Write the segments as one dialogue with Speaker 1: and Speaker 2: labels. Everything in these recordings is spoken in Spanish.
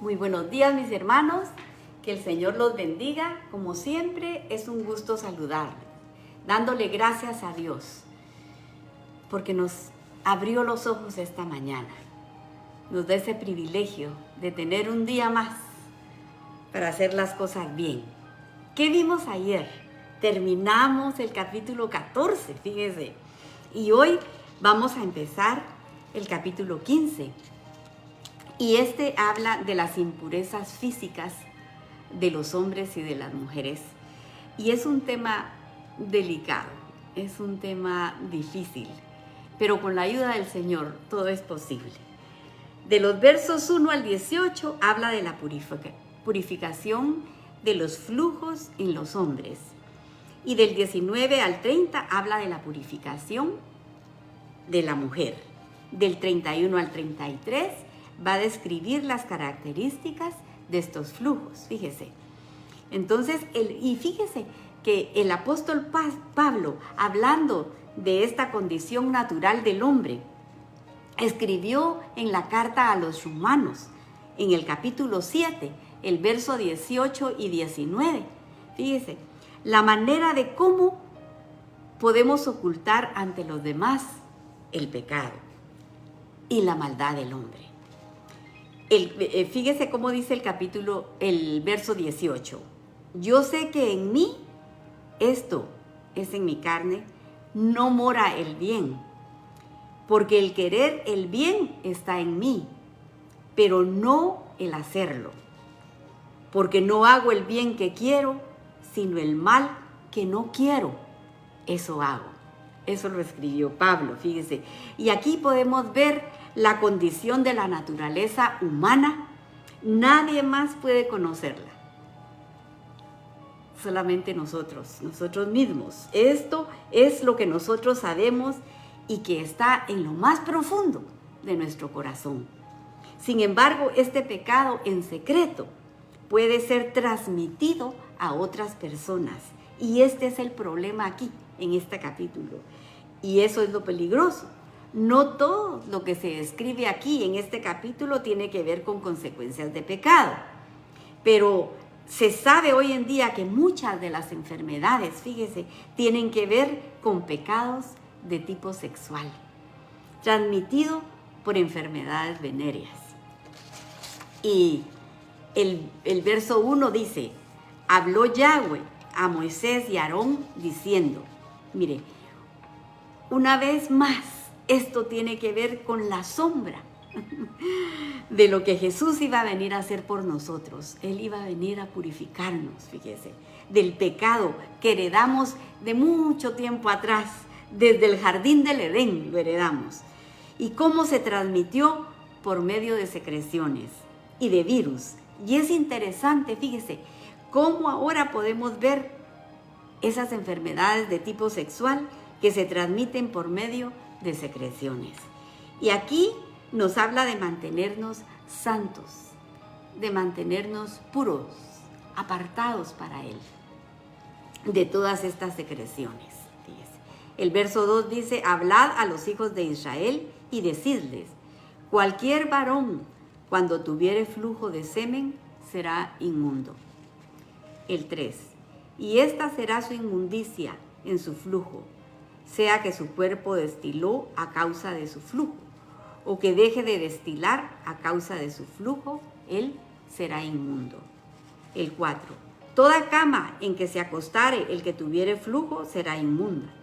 Speaker 1: Muy buenos días, mis hermanos. Que el Señor los bendiga. Como siempre, es un gusto saludarles, dándole gracias a Dios porque nos abrió los ojos esta mañana. Nos da ese privilegio de tener un día más para hacer las cosas bien. ¿Qué vimos ayer? Terminamos el capítulo 14, fíjese. Y hoy vamos a empezar el capítulo 15. Y este habla de las impurezas físicas de los hombres y de las mujeres. Y es un tema delicado, es un tema difícil, pero con la ayuda del Señor todo es posible. De los versos 1 al 18 habla de la purificación de los flujos en los hombres. Y del 19 al 30 habla de la purificación de la mujer. Del 31 al 33 va a describir las características de estos flujos, fíjese. Entonces, fíjese que el apóstol Pablo, hablando de esta condición natural del hombre, escribió en la carta a los Romanos, en el capítulo 7, el verso 18 y 19. Fíjese, la manera de cómo podemos ocultar ante los demás el pecado y la maldad del hombre. Fíjese cómo dice el verso 18. Yo sé que en mí, esto es en mi carne, no mora el bien, porque el querer el bien está en mí, pero no el hacerlo. Porque no hago el bien que quiero, sino el mal que no quiero, eso hago. Eso lo escribió Pablo, fíjese. Y aquí podemos ver la condición de la naturaleza humana. Nadie más puede conocerla. Solamente nosotros mismos. Esto es lo que nosotros sabemos y que está en lo más profundo de nuestro corazón. Sin embargo, este pecado en secreto puede ser transmitido a otras personas. Y este es el problema aquí, en este capítulo. Y eso es lo peligroso. No todo lo que se describe aquí en este capítulo tiene que ver con consecuencias de pecado. Pero se sabe hoy en día que muchas de las enfermedades, fíjese, tienen que ver con pecados de tipo sexual, transmitido por enfermedades venéreas. Y el verso 1 dice, habló Yahweh a Moisés y a Aarón diciendo, mire, una vez más, esto tiene que ver con la sombra de lo que Jesús iba a venir a hacer por nosotros. Él iba a venir a purificarnos, fíjese, del pecado que heredamos de mucho tiempo atrás, desde el jardín del Edén lo heredamos. Y cómo se transmitió por medio de secreciones y de virus. Y es interesante, fíjese, cómo ahora podemos ver esas enfermedades de tipo sexual que se transmiten por medio de secreciones. Y aquí nos habla de mantenernos santos, de mantenernos puros, apartados para Él, de todas estas secreciones. Fíjese. El verso 2 dice, hablad a los hijos de Israel y decidles, cualquier varón cuando tuviere flujo de semen será inmundo. El 3, y esta será su inmundicia en su flujo, sea que su cuerpo destiló a causa de su flujo, o que deje de destilar a causa de su flujo, él será inmundo. El 4, toda cama en que se acostare el que tuviere flujo será inmunda,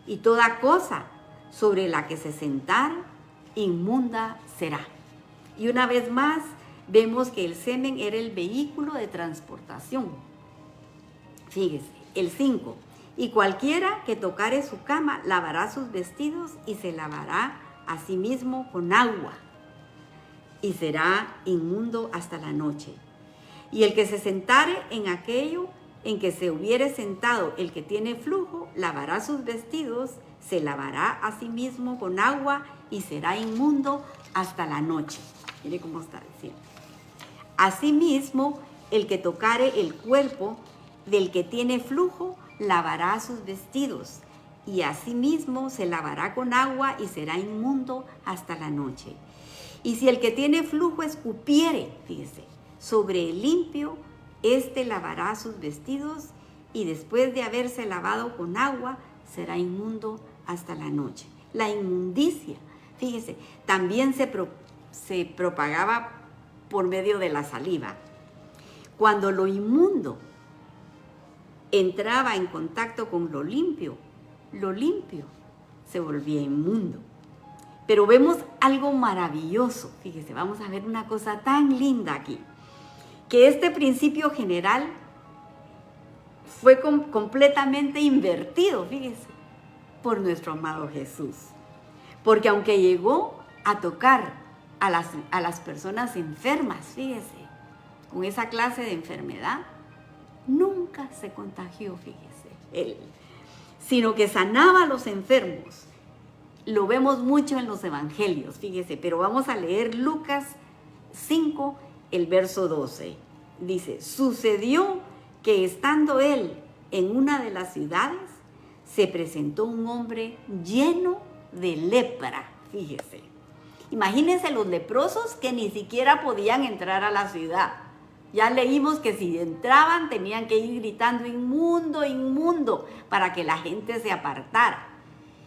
Speaker 1: y toda cosa sobre la que se sentare, inmunda será. Y una vez más, vemos que el semen era el vehículo de transportación. Fíjese, el 5, y cualquiera que tocare su cama lavará sus vestidos y se lavará a sí mismo con agua y será inmundo hasta la noche. Y el que se sentare en aquello en que se hubiere sentado el que tiene flujo, lavará sus vestidos, se lavará a sí mismo con agua y será inmundo hasta la noche. Mire cómo está diciendo. Asimismo, el que tocare el cuerpo del que tiene flujo, lavará sus vestidos, y asimismo se lavará con agua y será inmundo hasta la noche. Y si el que tiene flujo escupiere, fíjese, sobre el limpio, éste lavará sus vestidos y después de haberse lavado con agua, será inmundo hasta la noche. La inmundicia, fíjese, también se propagaba por medio de la saliva. Cuando lo inmundo entraba en contacto con lo limpio se volvía inmundo. Pero vemos algo maravilloso, fíjese, vamos a ver una cosa tan linda aquí, que este principio general fue completamente invertido, fíjese, por nuestro amado Jesús. Porque aunque llegó a tocar a las personas enfermas, fíjese, con esa clase de enfermedad, nunca se contagió, fíjese, él, sino que sanaba a los enfermos. Lo vemos mucho en los evangelios, fíjese, pero vamos a leer Lucas 5, el verso 12. Dice, sucedió que estando él en una de las ciudades, se presentó un hombre lleno de lepra, fíjese. Imagínense los leprosos que ni siquiera podían entrar a la ciudad. Ya leímos que si entraban tenían que ir gritando inmundo, inmundo, para que la gente se apartara.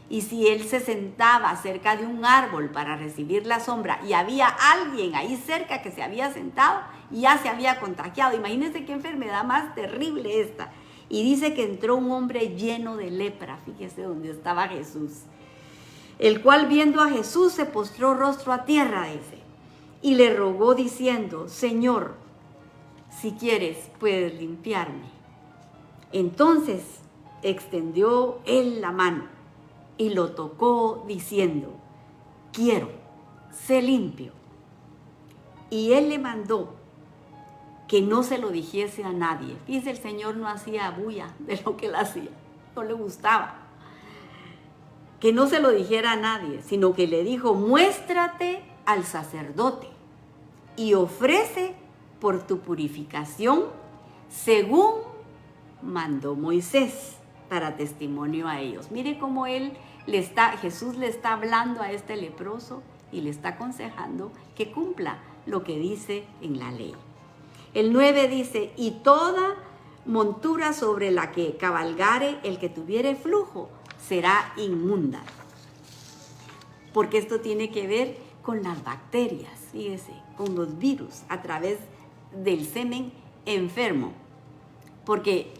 Speaker 1: Y si él se sentaba cerca de un árbol para recibir la sombra y había alguien ahí cerca que se había sentado, ya se había contagiado. Imagínense qué enfermedad más terrible esta. Y dice que entró un hombre lleno de lepra, fíjese donde estaba Jesús, el cual viendo a Jesús se postró rostro a tierra, dice, y le rogó diciendo, Señor, si quieres puedes limpiarme. Entonces extendió él la mano y lo tocó diciendo, quiero, sé limpio. Y él le mandó que no se lo dijese a nadie. Fíjese, el Señor no hacía bulla de lo que él hacía, no le gustaba. Que no se lo dijera a nadie, sino que le dijo, muéstrate al sacerdote y ofrece por tu purificación según mandó Moisés, para testimonio a ellos. Mire cómo Jesús le está hablando a este leproso y le está aconsejando que cumpla lo que dice en la ley. El 9 dice, y toda montura sobre la que cabalgare el que tuviere flujo será inmunda. Porque esto tiene que ver con las bacterias, fíjese, con los virus a través del semen enfermo. Porque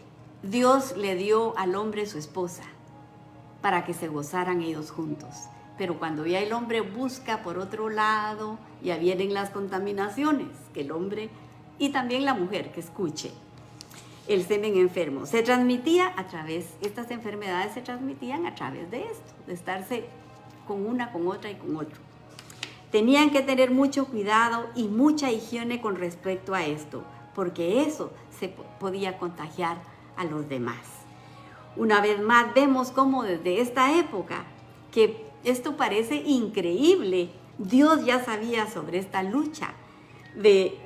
Speaker 1: Dios le dio al hombre su esposa para que se gozaran ellos juntos. Pero cuando ya el hombre busca por otro lado, ya vienen las contaminaciones, que el hombre y también la mujer que escuche. El semen enfermo se transmitía estas enfermedades se transmitían a través de esto, de estarse con una, con otra y con otro. Tenían que tener mucho cuidado y mucha higiene con respecto a esto, porque eso se podía contagiar a los demás. Una vez más vemos cómo desde esta época, que esto parece increíble, Dios ya sabía sobre esta lucha de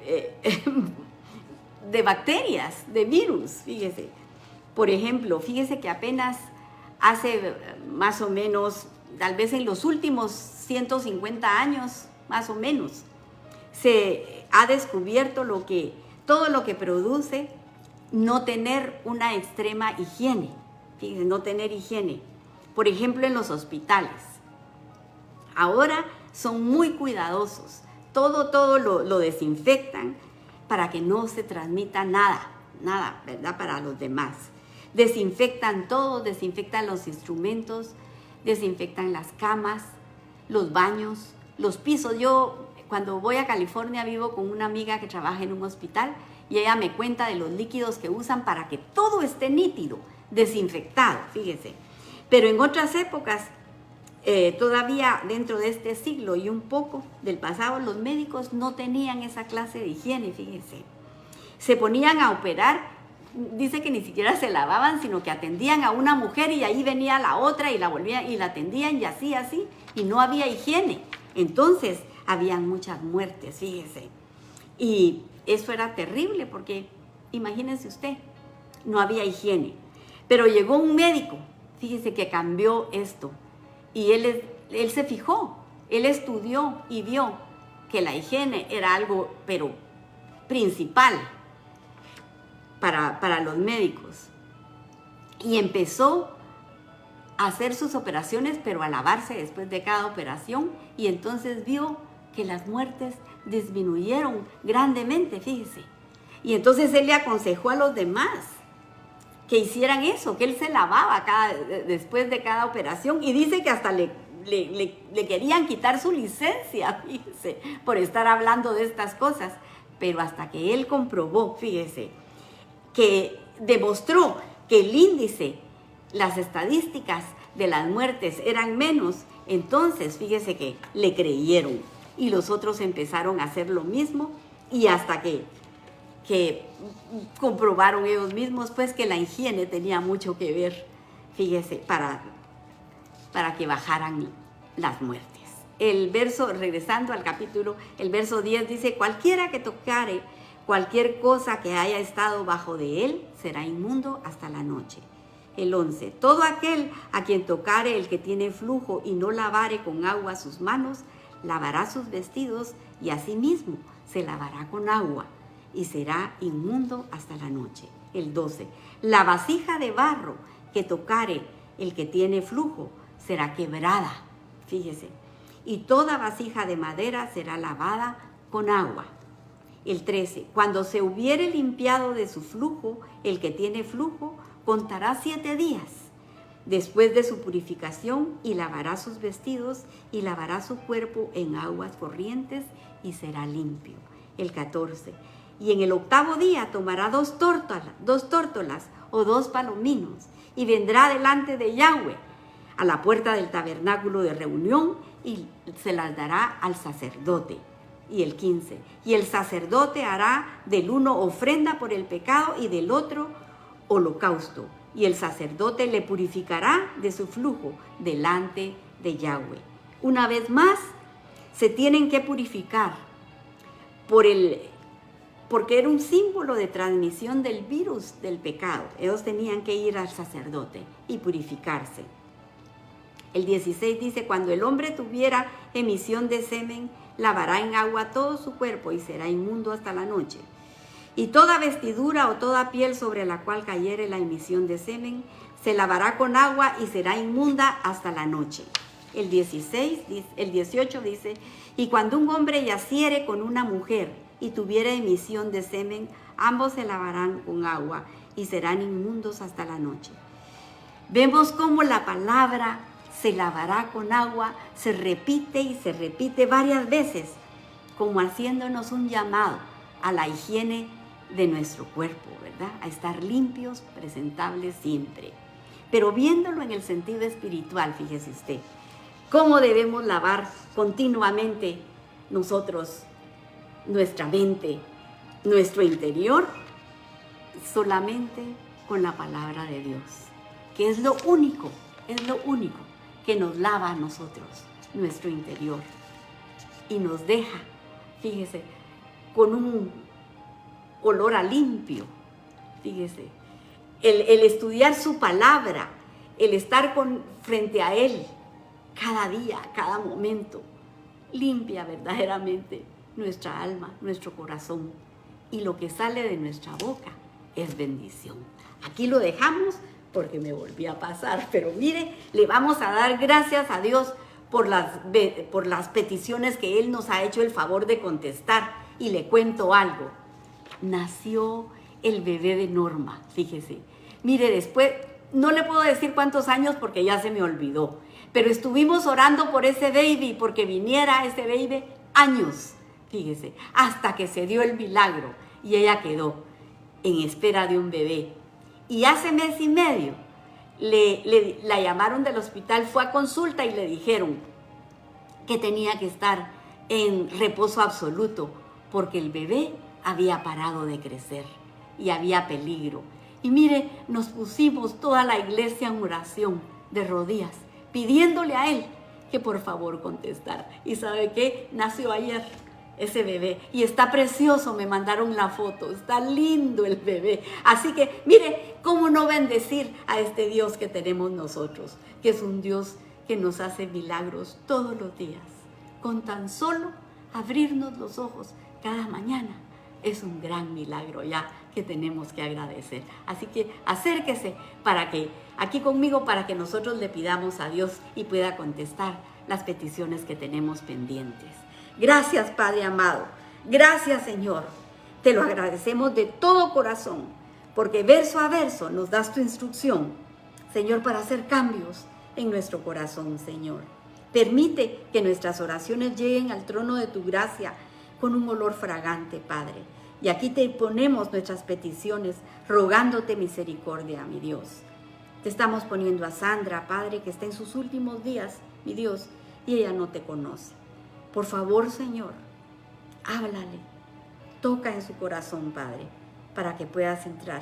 Speaker 1: bacterias, de virus, fíjese. Por ejemplo, fíjese que apenas hace más o menos, tal vez en los últimos 150 años, más o menos, se ha descubierto todo lo que produce no tener una extrema higiene, fíjense, no tener higiene. Por ejemplo, en los hospitales. Ahora son muy cuidadosos. Todo lo desinfectan para que no se transmita nada, ¿verdad? Para los demás. Desinfectan todo, desinfectan los instrumentos, desinfectan las camas, los baños, los pisos. Yo cuando voy a California vivo con una amiga que trabaja en un hospital y ella me cuenta de los líquidos que usan para que todo esté nítido, desinfectado, fíjese. Pero en otras épocas, todavía dentro de este siglo y un poco del pasado, los médicos no tenían esa clase de higiene, fíjese. Se ponían a operar, dice que ni siquiera se lavaban, sino que atendían a una mujer y ahí venía la otra y la volvían y la atendían y así, y no había higiene. Entonces, habían muchas muertes, fíjese. Y eso era terrible porque, imagínense usted, no había higiene. Pero llegó un médico, fíjese, que cambió esto. Y él se fijó, él estudió y vio que la higiene era algo, pero principal para los médicos. Y empezó a hacer sus operaciones, pero a lavarse después de cada operación. Y entonces vio que las muertes disminuyeron grandemente, fíjese. Y entonces él le aconsejó a los demás que hicieran eso, que él se lavaba después de cada operación. Y dice que hasta le querían quitar su licencia, fíjese, por estar hablando de estas cosas. Pero hasta que él comprobó, fíjese, que demostró que el índice, las estadísticas de las muertes eran menos, entonces fíjese que le creyeron. Y los otros empezaron a hacer lo mismo, y hasta que comprobaron ellos mismos pues que la higiene tenía mucho que ver, fíjese, para que bajaran las muertes. El verso, regresando al capítulo, el verso 10 dice: cualquiera que tocare cualquier cosa que haya estado bajo de él será inmundo hasta la noche. El 11, todo aquel a quien tocare el que tiene flujo y no lavare con agua sus manos, lavará sus vestidos y asimismo se lavará con agua y será inmundo hasta la noche. El 12, la vasija de barro que tocare el que tiene flujo será quebrada, fíjese, y toda vasija de madera será lavada con agua. El 13, cuando se hubiere limpiado de su flujo, el que tiene flujo contará 7 días después de su purificación y lavará sus vestidos y lavará su cuerpo en aguas corrientes y será limpio. El 14, y en el 8º día tomará 2 tórtolas o 2 palominos y vendrá delante de Yahweh a la puerta del tabernáculo de reunión y se las dará al sacerdote. Y el 15, y el sacerdote hará del uno ofrenda por el pecado y del otro holocausto, y el sacerdote le purificará de su flujo delante de Yahweh. Una vez más, se tienen que purificar porque era un símbolo de transmisión del virus del pecado. Ellos tenían que ir al sacerdote y purificarse. El 16 dice: cuando el hombre tuviera emisión de semen, lavará en agua todo su cuerpo y será inmundo hasta la noche. Y toda vestidura o toda piel sobre la cual cayere la emisión de semen, se lavará con agua y será inmunda hasta la noche. El 18 dice: y cuando un hombre yaciere con una mujer y tuviera emisión de semen, ambos se lavarán con agua y serán inmundos hasta la noche. Vemos cómo la palabra se lavará con agua se repite y se repite varias veces, como haciéndonos un llamado a la higiene de nuestro cuerpo, ¿verdad? A estar limpios, presentables siempre. Pero viéndolo en el sentido espiritual, fíjese usted, cómo debemos lavar continuamente nosotros nuestra mente, nuestro interior, solamente con la palabra de Dios, que es lo único que nos lava a nosotros, nuestro interior, y nos deja, fíjese, con un olor a limpio, fíjese, el estudiar su palabra, el estar frente a Él cada día, cada momento, limpia verdaderamente nuestra alma, nuestro corazón, y lo que sale de nuestra boca es bendición. Aquí lo dejamos porque me volví a pasar, pero mire, le vamos a dar gracias a Dios por las peticiones que Él nos ha hecho el favor de contestar. Y le cuento algo: nació el bebé de Norma, fíjese. Mire, después, no le puedo decir cuántos años porque ya se me olvidó, pero estuvimos orando por ese baby, porque viniera ese baby, años, fíjese, hasta que se dio el milagro y ella quedó en espera de un bebé. Y hace mes y medio la llamaron del hospital, fue a consulta y le dijeron que tenía que estar en reposo absoluto porque el bebé había parado de crecer y había peligro. Y mire, nos pusimos toda la iglesia en oración de rodillas, pidiéndole a Él que por favor contestara. ¿Y sabe qué? Nació ayer ese bebé y está precioso, me mandaron la foto, está lindo el bebé. Así que mire, cómo no bendecir a este Dios que tenemos nosotros, que es un Dios que nos hace milagros todos los días, con tan solo abrirnos los ojos cada mañana. es un gran milagro ya que tenemos que agradecer. Así que acérquese para que, aquí conmigo, para que nosotros le pidamos a Dios y pueda contestar las peticiones que tenemos pendientes. Gracias, Padre amado. Gracias, Señor. Te lo agradecemos de todo corazón, porque verso a verso nos das tu instrucción, Señor, para hacer cambios en nuestro corazón, Señor. Permite que nuestras oraciones lleguen al trono de tu gracia con un olor fragante, Padre. Y aquí te ponemos nuestras peticiones, rogándote misericordia, mi Dios. Te estamos poniendo a Sandra, Padre, que está en sus últimos días, mi Dios, y ella no te conoce. Por favor, Señor, háblale, toca en su corazón, Padre, para que puedas entrar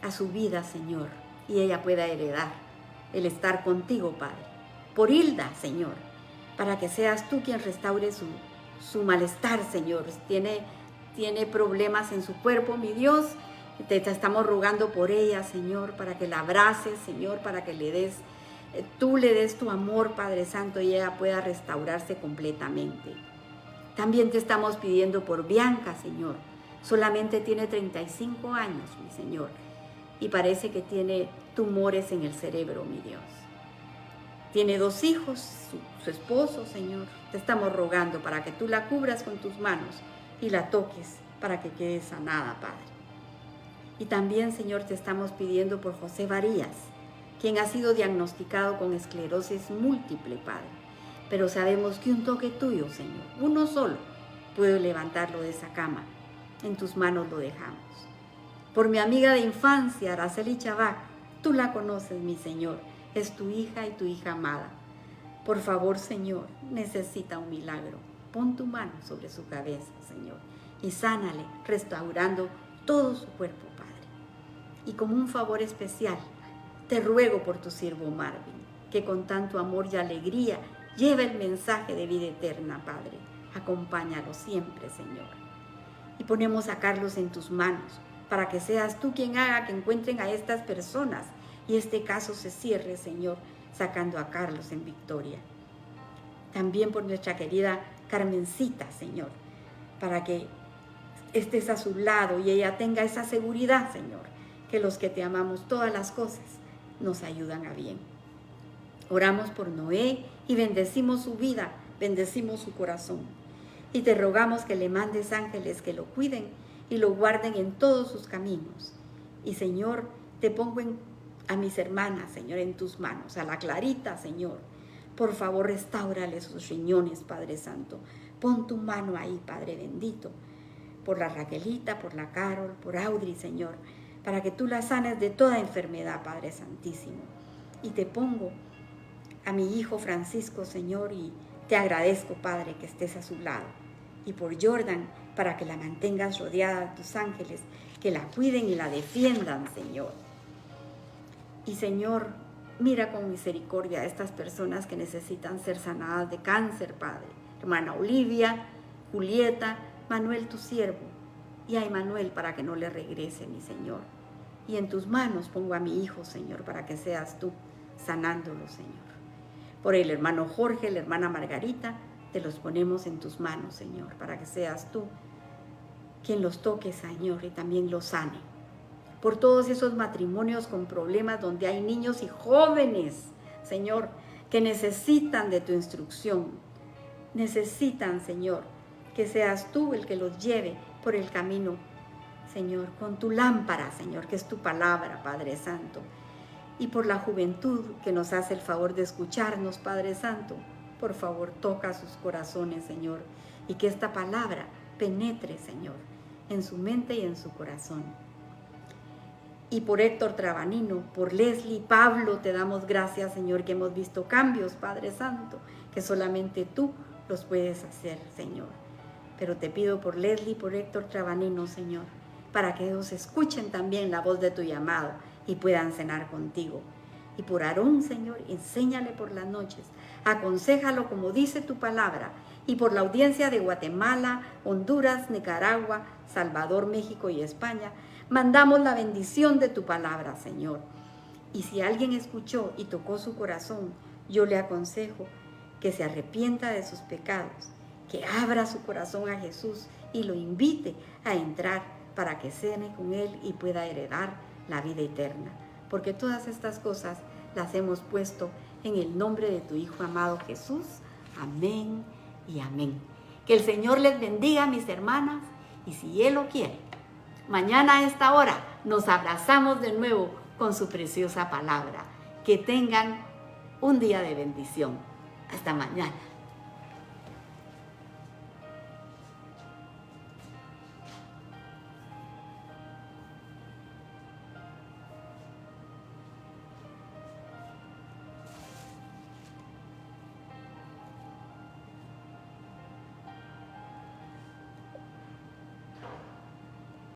Speaker 1: a su vida, Señor, y ella pueda heredar el estar contigo, Padre. Por Hilda, Señor, para que seas tú quien restaure su malestar, Señor. Tiene problemas en su cuerpo, mi Dios. Te estamos rogando por ella, Señor, para que la abraces, Señor, para que tú le des tu amor, Padre Santo, y ella pueda restaurarse completamente. También te estamos pidiendo por Bianca, Señor. Solamente tiene 35 años, mi Señor, y parece que tiene tumores en el cerebro, mi Dios. Tiene 2 hijos, su esposo, Señor. Te estamos rogando para que tú la cubras con tus manos y la toques para que quede sanada, Padre. Y también, Señor, te estamos pidiendo por José Varías, quien ha sido diagnosticado con esclerosis múltiple, Padre. Pero sabemos que un toque tuyo, Señor, uno solo, puede levantarlo de esa cama. En tus manos lo dejamos. Por mi amiga de infancia, Araceli Chabac, tú la conoces, mi Señor. Es tu hija y tu hija amada. Por favor, Señor, necesita un milagro. Pon tu mano sobre su cabeza, Señor, y sánale, restaurando todo su cuerpo, Padre. Y como un favor especial, te ruego por tu siervo Marvin, que con tanto amor y alegría lleve el mensaje de vida eterna, Padre. Acompáñalo siempre, Señor. Y ponemos a Carlos en tus manos, para que seas tú quien haga que encuentren a estas personas y este caso se cierre, Señor, sacando a Carlos en victoria. También por nuestra querida Carmencita, Señor, para que estés a su lado y ella tenga esa seguridad, Señor, que los que te amamos todas las cosas nos ayudan a bien. Oramos por Noé y bendecimos su vida, bendecimos su corazón. Y te rogamos que le mandes ángeles que lo cuiden y lo guarden en todos sus caminos. Y, Señor, te pongo a mis hermanas, Señor, en tus manos, a la Clarita, Señor. Por favor, restáurale sus riñones, Padre Santo. Pon tu mano ahí, Padre bendito, por la Raquelita, por la Carol, por Audrey, Señor, para que tú la sanes de toda enfermedad, Padre Santísimo. Y te pongo a mi hijo Francisco, Señor, y te agradezco, Padre, que estés a su lado. Y por Jordan, para que la mantengas rodeada de tus ángeles, que la cuiden y la defiendan, Señor. Y, Señor, mira con misericordia a estas personas que necesitan ser sanadas de cáncer, Padre. Hermana Olivia, Julieta, Manuel, tu siervo, y a Emanuel para que no le regrese, mi Señor. Y en tus manos pongo a mi hijo, Señor, para que seas tú sanándolo, Señor. Por el hermano Jorge, la hermana Margarita, te los ponemos en tus manos, Señor, para que seas tú quien los toque, Señor, y también los sane. Por todos esos matrimonios con problemas donde hay niños y jóvenes, Señor, que necesitan de tu instrucción. Necesitan, Señor, que seas tú el que los lleve por el camino, Señor, con tu lámpara, Señor, que es tu palabra, Padre Santo. Y por la juventud que nos hace el favor de escucharnos, Padre Santo, por favor, toca sus corazones, Señor, y que esta palabra penetre, Señor, en su mente y en su corazón. Y por Héctor Trabanino, por Leslie, Pablo, te damos gracias, Señor, que hemos visto cambios, Padre Santo, que solamente tú los puedes hacer, Señor. Pero te pido por Leslie, por Héctor Trabanino, Señor, para que ellos escuchen también la voz de tu llamado y puedan cenar contigo. Y por Aarón, Señor, enséñale por las noches, aconséjalo como dice tu palabra. Y por la audiencia de Guatemala, Honduras, Nicaragua, Salvador, México y España, mandamos la bendición de tu palabra, Señor. Y si alguien escuchó y tocó su corazón, yo le aconsejo que se arrepienta de sus pecados, que abra su corazón a Jesús y lo invite a entrar para que cene con Él y pueda heredar la vida eterna. Porque todas estas cosas las hemos puesto en el nombre de tu Hijo amado Jesús. Amén y amén. Que el Señor les bendiga, mis hermanas, y si Él lo quiere, mañana a esta hora nos abrazamos de nuevo con su preciosa palabra. Que tengan un día de bendición. Hasta mañana.